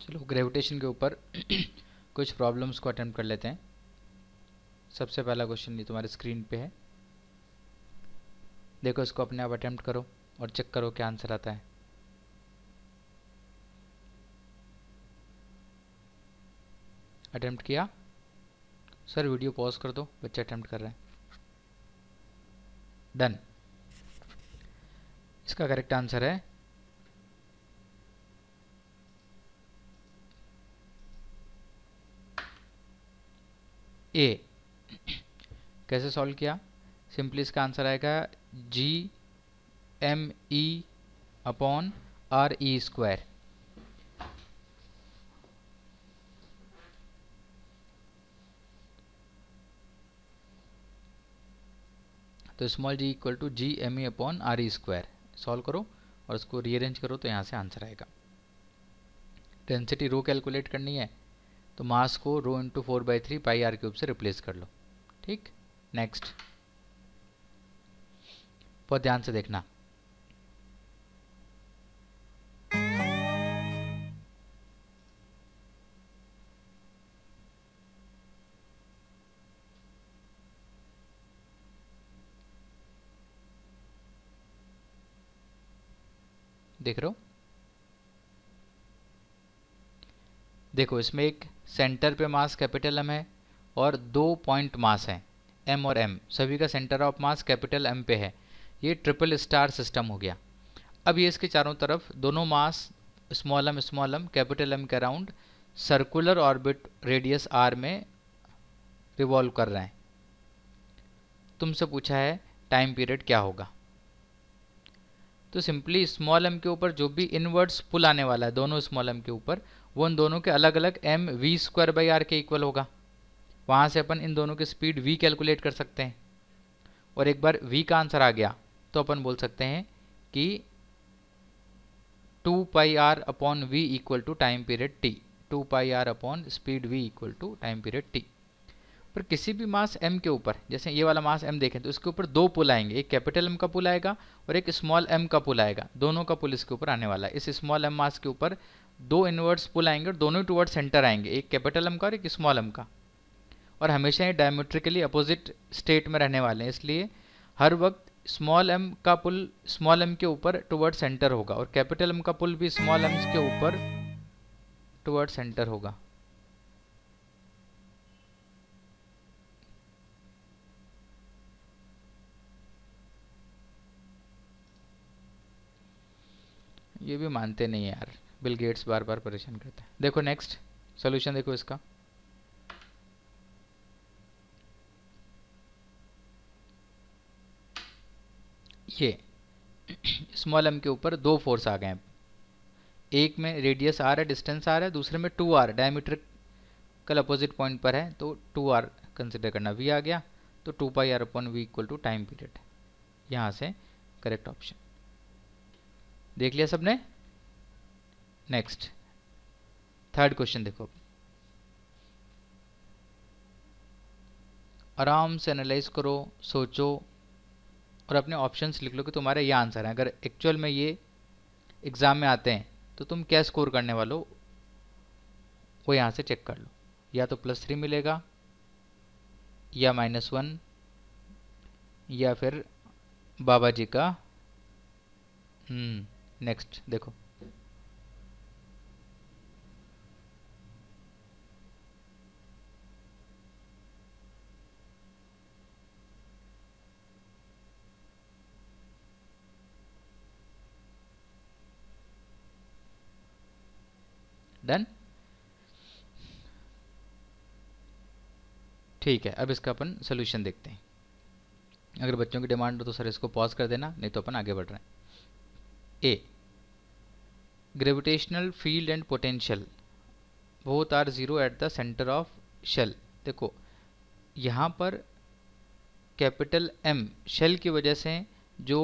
चलो ग्रेविटेशन के ऊपर कुछ प्रॉब्लम्स को अटेम्प्ट कर लेते हैं। सबसे पहला क्वेश्चन ये तुम्हारे स्क्रीन पे है, देखो इसको अपने आप अटेम्प्ट करो और चेक करो क्या आंसर आता है। अटेम्प्ट किया? सर वीडियो पॉज कर दो, बच्चे अटेम्प्ट कर रहे हैं। डन। इसका करेक्ट आंसर है ए। कैसे सॉल्व किया? सिंपली इसका आंसर आएगा GME/RE²। तो small g equal to GME/RE²। Solve करो और उसको रीअरेंज करो तो यहाँ से आंसर आएगा। डेंसिटी रो कैलकुलेट करनी है तो मास को रो इंटू 4/3 πr³ से रिप्लेस कर लो। ठीक, नेक्स्ट। बहुत ध्यान से देखना। देख रहे हो? देखो इसमें एक सेंटर पे मास कैपिटल M है और 2 पॉइंट मास हैं M और M, सभी का centre of mass capital M पे है। ये ट्रिपल स्टार सिस्टम हो गया। अब ये इसके चारों तरफ दोनों mass small m capital M के around circular orbit radius r में रिवॉल्व कर रहे हैं। तुमसे पूछा है टाइम पीरियड क्या होगा। तो सिंपली स्मॉल m के ऊपर जो भी इनवर्ड्स पुल आने वाला है दोनों स्मॉल m के ऊपर, वो इन दोनों के अलग अलग mv² r के इक्वल होगा। वहाँ से अपन इन दोनों की स्पीड v कैलकुलेट कर सकते हैं और एक बार v का आंसर आ गया तो अपन बोल सकते हैं कि 2πr/v equal to time period t। 2πr/स्पीड v equal to time period t। पर किसी भी मास m के ऊपर, जैसे ये वाला मास m देखें तो इसके ऊपर दो पुल आएंगे, एक कैपिटल M का पुल आएगा और एक स्मॉल m का पुल आएगा। दोनों का पुल इसके ऊपर आने वाला है। इस स्मॉल m मास के ऊपर दो इनवर्ट्स पुल आएंगे और दोनों टुवर्ड्स सेंटर आएंगे, एक कैपिटल M का और एक स्मॉल m का। और हमेशा ये डायमेट्रिकली अपोजिट स्टेट में रहने वाले हैं, इसलिए हर वक्त स्मॉल m का पुल स्मॉल m के ऊपर टुवर्ड सेंटर होगा और कैपिटल M का पुल भी स्मॉल m के ऊपर टुवर्ड सेंटर होगा। ये भी मानते नहीं है यार, बिल गेट्स बार बार परेशान करते हैं। देखो नेक्स्ट सॉल्यूशन देखो इसका। ये स्मॉल m के ऊपर दो फोर्स आ गए हैं, एक में रेडियस r है, डिस्टेंस r है, दूसरे में 2r डायमीट्रिकल अपोजिट पॉइंट पर है तो 2r कंसिडर करना। v आ गया तो 2πr/v equal to time period. यहाँ से करेक्ट ऑप्शन देख लिया सबने। नेक्स्ट थर्ड क्वेश्चन देखो, आराम से एनालाइज करो, सोचो और अपने ऑप्शंस लिख लो कि तुम्हारा ये आंसर है। अगर एक्चुअल में ये एग्ज़ाम में आते हैं तो तुम क्या स्कोर करने वाले हो वो यहाँ से चेक कर लो। या तो +3 मिलेगा या -1 या फिर बाबा जी का। नेक्स्ट देखो, डन। ठीक है, अब इसका अपन सोल्यूशन देखते हैं। अगर बच्चों की डिमांड हो तो सर इसको पॉज कर देना, नहीं तो अपन आगे बढ़ रहे हैं। Uh, gravitational field and potential both are 0 at the centre of shell. देखो यहाँ पर कैपिटल M शेल की वजह से जो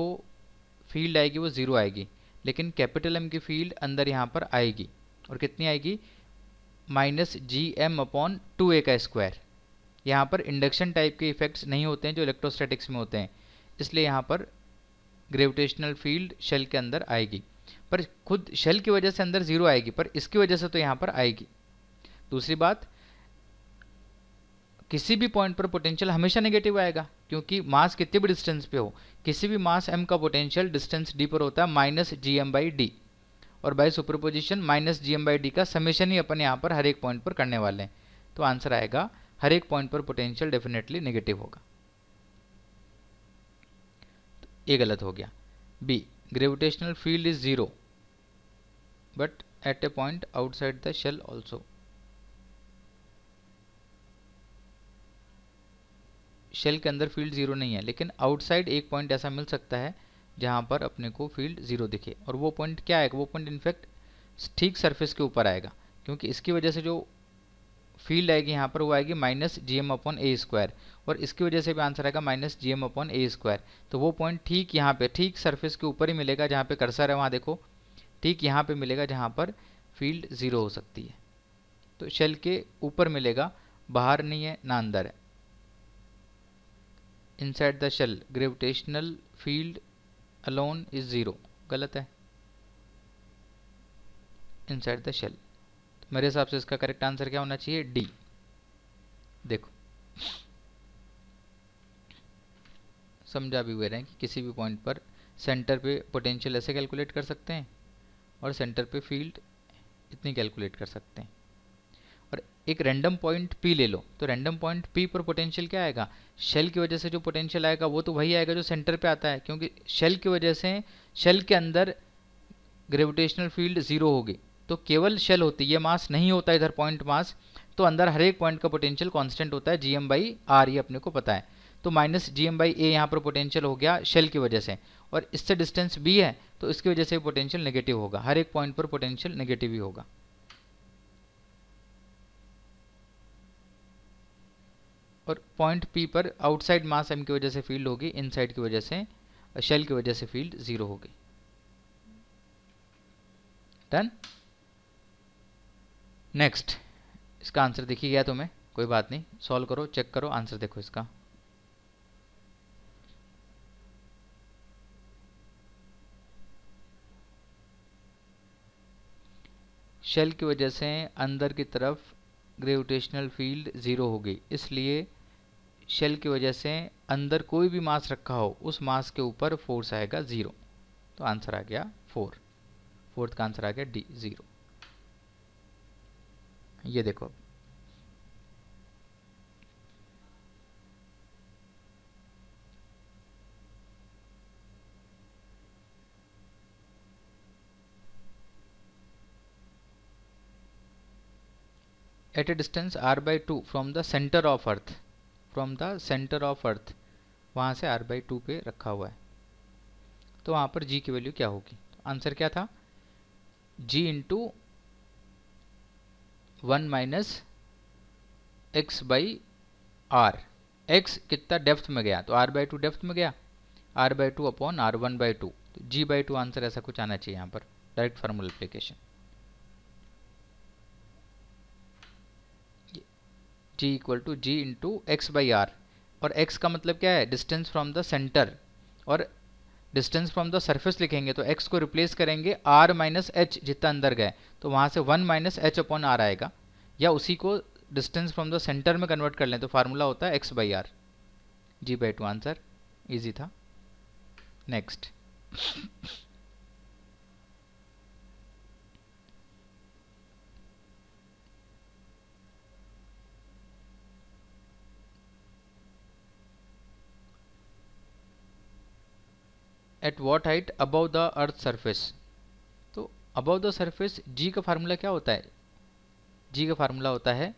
फील्ड आएगी वो 0 आएगी, लेकिन कैपिटल M की फील्ड अंदर यहाँ पर आएगी और कितनी आएगी? -GM/2a का स्क्वायर। यहाँ पर इंडक्शन टाइप के इफेक्ट्स नहीं होते हैं जो इलेक्ट्रोस्टैटिक्स में होते हैं, इसलिए यहाँ पर ग्रेविटेशनल फील्ड शेल के अंदर आएगी। पर खुद शेल की वजह से अंदर 0 आएगी, पर इसकी वजह से तो यहाँ पर आएगी। दूसरी बात, किसी भी पॉइंट पर पोटेंशियल हमेशा नेगेटिव आएगा, क्योंकि मास कितने भी डिस्टेंस पे हो, किसी भी मास m का पोटेंशियल डिस्टेंस d पर होता है माइनस gm/d, और बाय सुपरपोजिशन माइनस gm/d का समेशन ही अपन यहाँ पर हर एक पॉइंट पर करने वाले हैं। तो आंसर आएगा हर एक पॉइंट पर पोटेंशियल डेफिनेटली नेगेटिव होगा। तो ये गलत हो गया। B, gravitational field is 0 but at a point outside the shell also. Shell के अंदर फील्ड 0 नहीं है, लेकिन आउटसाइड एक पॉइंट ऐसा मिल सकता है जहां पर अपने को फील्ड 0 दिखे, और वो पॉइंट क्या आएगा? वो पॉइंट इनफैक्ट ठीक सरफेस के ऊपर आएगा, क्योंकि इसकी वजह से जो फील्ड आएगी यहाँ पर वो आएगी माइनस gm/a², और इसकी वजह से भी आंसर आएगा माइनस gm/a²। तो वो पॉइंट ठीक यहाँ पे, ठीक सरफेस के ऊपर ही मिलेगा, जहाँ पे कर्सर है वहाँ देखो, ठीक यहाँ पे मिलेगा जहाँ पर फील्ड 0 हो सकती है। तो शेल के ऊपर मिलेगा, बाहर नहीं है ना अंदर है। Inside the shell gravitational field alone is 0, गलत है। इनसाइड द शेल, मेरे हिसाब से इसका करेक्ट आंसर क्या होना चाहिए? डी। देखो समझा भी हुए रहे हैं कि किसी भी पॉइंट पर सेंटर पे पोटेंशियल ऐसे कैलकुलेट कर सकते हैं, और सेंटर पे फील्ड इतनी कैलकुलेट कर सकते हैं। और एक रैंडम पॉइंट पी ले लो, तो रैंडम पॉइंट पी पर पोटेंशियल क्या आएगा? शेल की वजह से जो पोटेंशियल आएगा वो तो वही आएगा जो सेंटर पे आता है, क्योंकि शेल की वजह से शेल के अंदर ग्रेविटेशनल फील्ड 0 होगी, तो केवल शेल होती है, ये मास नहीं होता इधर पॉइंट मास, तो अंदर हर एक पॉइंट का पोटेंशियल कांस्टेंट होता है gm/r, ये अपने को पता है। तो माइनस gm/a यहाँ पर पोटेंशियल हो गया शेल की वजह से, और इससे डिस्टेंस b है, तो इसकी वजह से पोटेंशियल नेगेटिव होगा, हर एक पॉइंट पर पोटेंशियल नेगेटिव ही होगा। और पॉइंट P पर आउटसाइड मास m की वजह से फील्ड होगी, इनसाइड की वजह से शेल की वजह से फील्ड 0 होगी। डन। नेक्स्ट, इसका आंसर दिख ही गया तुम्हें, कोई बात नहीं, सॉल्व करो, चेक करो, आंसर देखो इसका। शेल की वजह से अंदर की तरफ ग्रेविटेशनल फील्ड 0 होगी, इसलिए शेल की वजह से अंदर कोई भी मास रखा हो उस मास के ऊपर फोर्स आएगा 0। तो आंसर आ गया 4, फोर्थ का आंसर आ गया डी, 0। ये देखो, at a distance r/2 from the centre of earth, from the centre of earth, वहाँ से r/2 पे रखा हुआ है, तो वहाँ पर g की वैल्यू क्या होगी? तो आंसर क्या था? g into 1 minus x/r। x कितना डेप्थ में गया, तो r/2 डेप्थ में गया, r/2 अपॉन r1/2, तो g/2 आंसर ऐसा कुछ आना चाहिए यहाँ पर, direct formula application. g equal to g into x/r, और x का मतलब क्या है? डिस्टेंस फ्रॉम द सेंटर, और डिस्टेंस फ्रॉम द सरफेस लिखेंगे तो x को रिप्लेस करेंगे r माइनस एच, जितना अंदर गए, तो वहाँ से 1 माइनस एच अपॉन आर आएगा, या उसी को डिस्टेंस फ्रॉम द सेंटर में कन्वर्ट कर लें तो फार्मूला होता है x/r। g/2 आंसर, इजी था। Next, at what height above the earth surface. तो अबव द सरफेस जी का फार्मूला क्या होता है? जी का फार्मूला होता है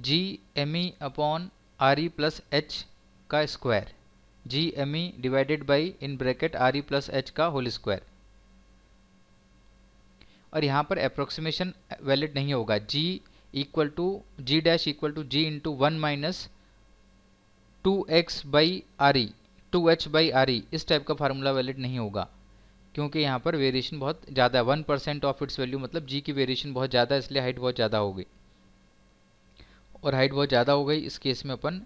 gme upon re plus H का square, gme divided by in bracket re plus H का होल स्क्वायर। और यहाँ पर अप्रोक्सीमेशन वैलिड नहीं होगा, g equal to g dash equal to g into 1 minus 2x/re, 2h/re, इस टाइप का formula valid नहीं होगा, क्योंकि यहाँ पर वेरिएशन बहुत ज़्यादा है, 1% ऑफ इट्स वैल्यू, मतलब जी की वेरिएशन बहुत ज़्यादा है, इसलिए हाइट बहुत ज़्यादा होगी, और हाइट बहुत ज़्यादा हो गई, इस केस में अपन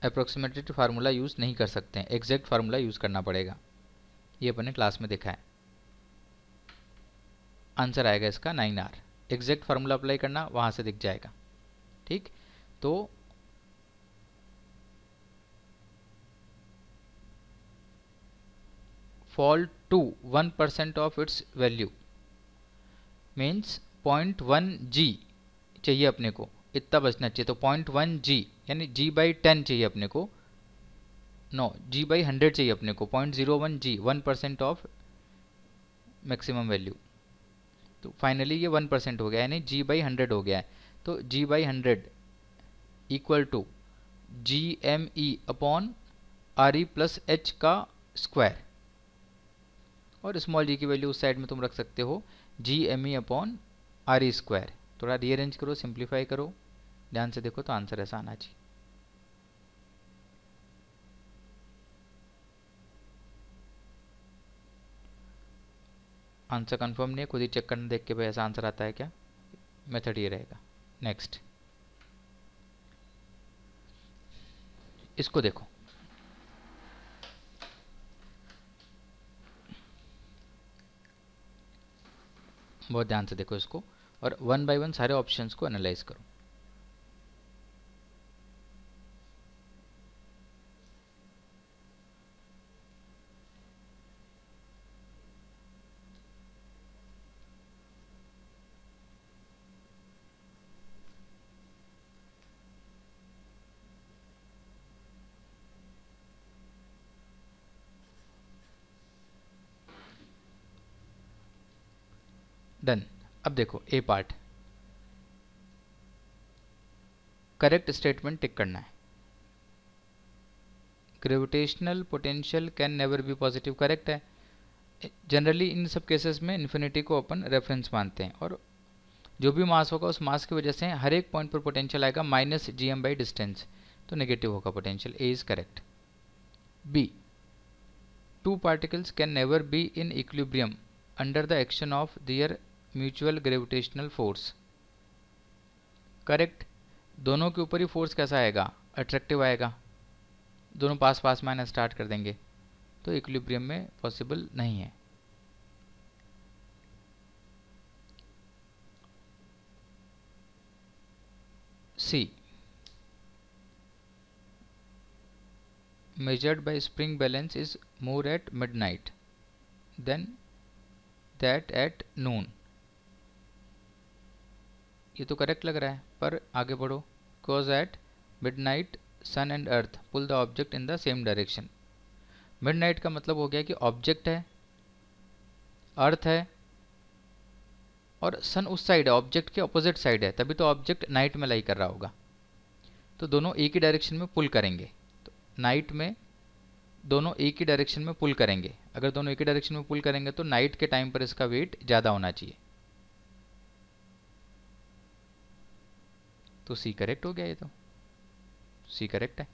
अप्रोक्सीमेटेड फार्मूला यूज़ नहीं कर सकते हैं, एग्जैक्ट फार्मूला यूज़ करना पड़ेगा। ये अपने क्लास में देखा है। आंसर आएगा इसका 9R। एग्जैक्ट फार्मूला अप्लाई करना, वहाँ से दिख जाएगा। ठीक, तो fall to 1% of its value means 0.1 G चाहिए अपने को, इतना बचना चाहिए। तो 0.1 G यानी G/10 चाहिए अपने को, नो G/100 चाहिए अपने को। 0.01 G 1% ऑफ मैक्सिमम वैल्यू। तो फाइनली ये 1% हो गया, यानी G/100 हो गया है। तो G/100 equal to GME upon RE plus H का स्क्वायर, और स्मॉल जी की वैल्यू उस साइड में तुम रख सकते हो GME अपॉन RE स्क्वायर। थोड़ा रीअरेंज करो, सिंप्लीफाई करो, ध्यान से देखो तो आंसर ऐसा आना चाहिए। आंसर कंफर्म नहीं है, खुद ही चेक करना, देख के भाई ऐसा आंसर आता है क्या। मेथड ये रहेगा। नेक्स्ट, इसको देखो, बहुत ध्यान से देखो इसको, और 1 बाय 1 सारे ऑप्शंस को एनालाइज करो। डन। अब देखो ए पार्ट, करेक्ट स्टेटमेंट टिक करना है। Gravitational potential can never be positive, correct है। जनरली इन सब केसेस में इन्फिनिटी को अपन रेफरेंस मानते हैं, और जो भी मास होगा उस मास की वजह से हर एक पॉइंट पर पोटेंशियल आएगा -gm/डिस्टेंस, तो नेगेटिव होगा potential. A is correct. B, two particles can never be in equilibrium under the action of their mutual gravitational force, correct. दोनों के ऊपर ही फोर्स कैसा आएगा, अट्रैक्टिव आएगा, दोनों पास पास में आना स्टार्ट कर देंगे, तो इक्विलिब्रियम में पॉसिबल नहीं है। सी, measured by spring balance is more at midnight than that at noon, ये तो करेक्ट लग रहा है, पर आगे बढ़ो। cause at midnight sun and earth pull the object in the same direction। Midnight का मतलब हो गया कि ऑब्जेक्ट है, अर्थ है, और सन उस साइड है, ऑब्जेक्ट के अपोजिट साइड है, तभी तो ऑब्जेक्ट नाइट में लाई कर रहा होगा। तो दोनों एक ही डायरेक्शन में पुल करेंगे, तो नाइट में दोनों एक ही डायरेक्शन में पुल करेंगे। अगर दोनों एक ही डायरेक्शन में पुल करेंगे तो नाइट के टाइम पर इसका वेट ज़्यादा होना चाहिए। तो सी करेक्ट हो गया, ये तो सी करेक्ट है।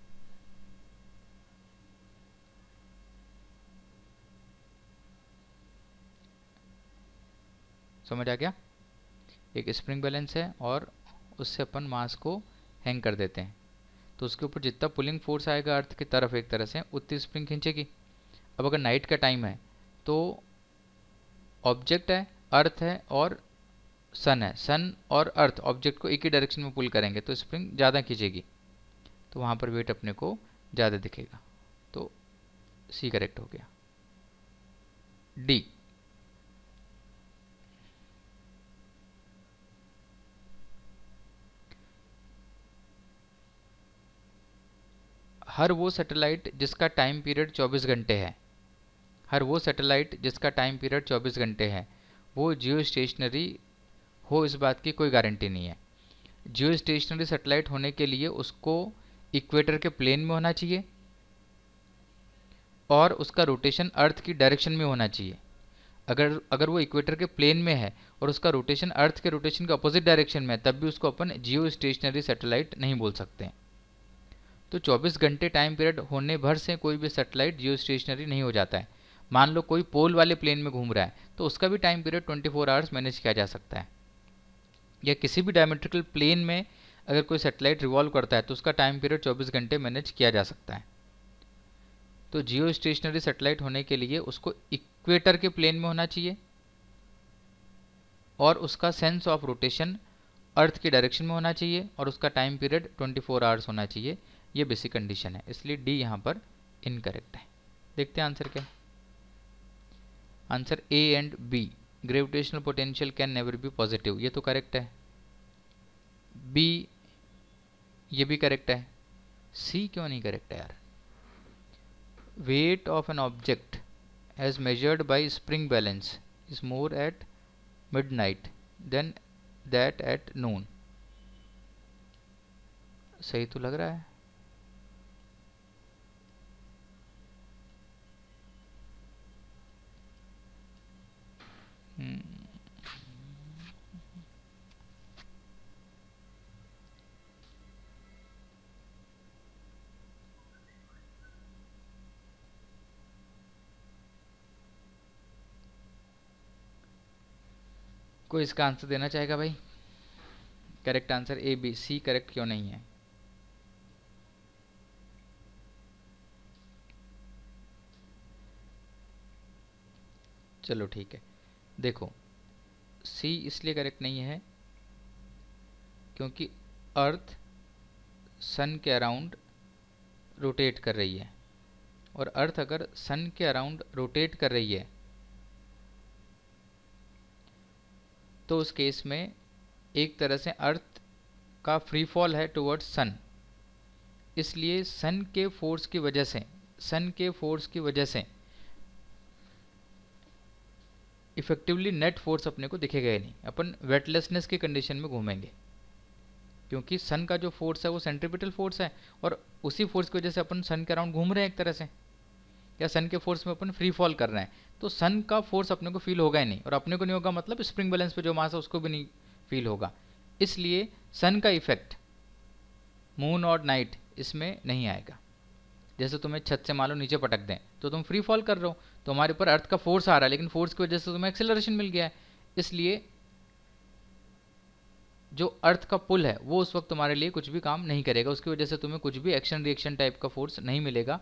समझ आ गया। एक स्प्रिंग बैलेंस है और उससे अपन मास को हैंग कर देते हैं, तो उसके ऊपर जितना पुलिंग फोर्स आएगा अर्थ की तरफ एक तरह से, उतनी स्प्रिंग खींचेगी। अब अगर नाइट का टाइम है तो ऑब्जेक्ट है, अर्थ है और सन है, सन और अर्थ ऑब्जेक्ट को एक ही डायरेक्शन में पुल करेंगे तो स्प्रिंग ज़्यादा खींचेगी, तो वहाँ पर वेट अपने को ज़्यादा दिखेगा। तो सी करेक्ट हो गया। डी, हर वो सैटेलाइट जिसका टाइम पीरियड 24 घंटे है, हर वो सैटेलाइट जिसका टाइम पीरियड 24 घंटे है वो जियो स्टेशनरी हो, इस बात की कोई गारंटी नहीं है। जियो स्टेशनरी सैटेलाइट होने के लिए उसको इक्वेटर के प्लेन में होना चाहिए और उसका रोटेशन अर्थ की डायरेक्शन में होना चाहिए। अगर वो इक्वेटर के प्लेन में है और उसका रोटेशन अर्थ के रोटेशन के अपोजिट डायरेक्शन में है, तब भी उसको अपन जियो स्टेशनरी सैटेलाइट नहीं बोल सकते हैं। तो 24 घंटे टाइम पीरियड होने भर से कोई भी सैटेलाइट जियो स्टेशनरी नहीं हो जाता है। मान लो कोई पोल वाले प्लेन में घूम रहा है तो उसका भी टाइम पीरियड 24 आवर्स मैनेज किया जा सकता है, या किसी भी डायमेट्रिकल प्लेन में अगर कोई सैटेलाइट रिवॉल्व करता है तो उसका टाइम पीरियड 24 घंटे मैनेज किया जा सकता है। तो जियो स्टेशनरी सैटेलाइट होने के लिए उसको इक्वेटर के प्लेन में होना चाहिए और उसका सेंस ऑफ रोटेशन अर्थ की डायरेक्शन में होना चाहिए और उसका टाइम पीरियड 24 आवर्स होना चाहिए। ये बेसिक कंडीशन है, इसलिए डी यहाँ पर इनकरेक्ट है। देखते हैं आंसर क्या है। Answer A and B, gravitational potential can never be positive, ये तो करेक्ट है। बी, ये भी करेक्ट है। सी क्यों नहीं करेक्ट है यार? Weight of an object as measured by spring balance is more at midnight than that at noon. सही तो लग रहा है। कोई इसका आंसर देना चाहेगा भाई? Correct answer A B, C correct क्यों नहीं है? चलो ठीक है, देखो सी इसलिए करेक्ट नहीं है क्योंकि अर्थ सन के अराउंड रोटेट कर रही है, और अर्थ अगर सन के अराउंड रोटेट कर रही है तो उस केस में एक तरह से अर्थ का फ्री फॉल है टुवर्ड्स सन, इसलिए सन के फोर्स की वजह से इफेक्टिवली नेट फोर्स अपने को दिखेगा ही नहीं। अपन वेटलेसनेस की कंडीशन में घूमेंगे क्योंकि सन का जो फोर्स है वो सेंट्रीपिटल फोर्स है और उसी फोर्स की वजह से अपन सन के अराउंड घूम रहे हैं एक तरह से, या सन के फोर्स में अपन फ्री फॉल कर रहे हैं, तो सन का फोर्स अपने को फील होगा ही नहीं, और अपने को नहीं होगा मतलब स्प्रिंग बैलेंस पे जो मास है उसको भी नहीं फील होगा। इसलिए सन का इफेक्ट मून और नाइट इसमें नहीं आएगा। जैसे तुम्हें छत से मान लो नीचे पटक दें तो तुम फ्री फॉल कर रहे हो, तुम्हारे ऊपर अर्थ का फोर्स आ रहा है लेकिन फोर्स की वजह से तुम्हें एक्सेलरेशन मिल गया है, इसलिए जो अर्थ का पुल है वो उस वक्त तुम्हारे लिए कुछ भी काम नहीं करेगा, उसकी वजह से तुम्हें कुछ भी एक्शन रिएक्शन टाइप का फोर्स नहीं मिलेगा,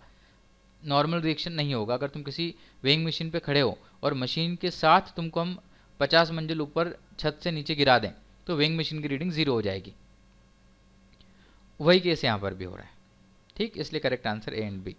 नॉर्मल रिएक्शन नहीं होगा। अगर तुम किसी वेइंग मशीन पे खड़े हो और मशीन के साथ तुमको हम 50 मंजिल ऊपर छत से नीचे गिरा दें तो वेइंग मशीन की रीडिंग 0 हो जाएगी। वही केस यहाँ पर भी हो रहा है, ठीक, इसलिए correct answer A and B.